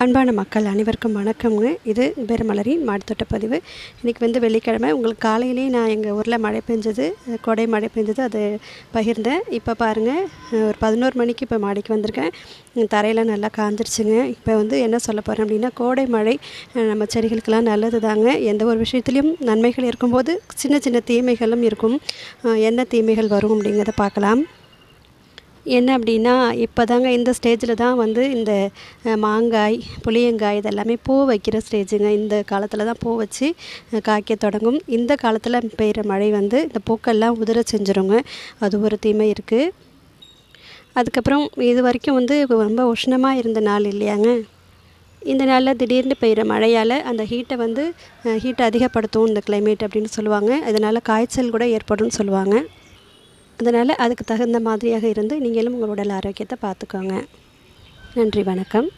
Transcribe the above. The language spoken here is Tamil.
அன்பான மக்கள் அனைவருக்கும் வணக்கம்ங்க. இது பெருமலரின் மாடித்தோட்ட பதிவு. இன்றைக்கி வெள்ளிக்கிழமை. உங்களுக்கு காலையிலேயே நான் எங்கள் ஊரில் மழை பெஞ்சது, கோடை மழை பெஞ்சது, அது பகிர்ந்தேன். இப்போ பாருங்கள், ஒரு 11 மணிக்கு இப்போ மாடிக்கு வந்திருக்கேன். தரையெல்லாம் நல்லா காஞ்சிருச்சுங்க. இப்போ என்ன சொல்ல போகிறேன் அப்படின்னா, கோடை மழை நம்ம செடிகளுக்கெல்லாம் நல்லது தாங்க. எந்த ஒரு விஷயத்துலையும் நன்மைகள் இருக்கும்போது சின்ன சின்ன தீமைகளும் இருக்கும். என்ன தீமைகள் வரும் அப்படிங்கிறத பார்க்கலாம். என்ன அப்படின்னா, இப்போ தாங்க இந்த ஸ்டேஜில் தான் இந்த மாங்காய், புளியங்காய் இதெல்லாமே பூ வைக்கிற ஸ்டேஜுங்க. இந்த காலத்தில் தான் பூ வச்சு காய்க்க தொடங்கும். இந்த காலத்தில் பெய்கிற மழை இந்த பூக்கள்லாம் உதிர செஞ்சிருங்க. அது ஒரு தீமை இருக்குது. அதுக்கப்புறம் இது வரைக்கும் ரொம்ப உஷ்ணமாக இருந்த நாள் இல்லையாங்க. இந்த நாளில் திடீர்னு பெய்கிற மழையால் அந்த ஹீட்டை அதிகப்படுத்தும் இந்த கிளைமேட் அப்படின்னு சொல்லுவாங்க. இதனால் காய்ச்சல் கூட ஏற்படும்னு சொல்லுவாங்க. அதனால் அதுக்கு தகுந்த மாதிரியாக இருந்து நீங்களும் உங்கள் உடல் ஆரோக்கியத்தை பார்த்துக்கோங்க. நன்றி, வணக்கம்.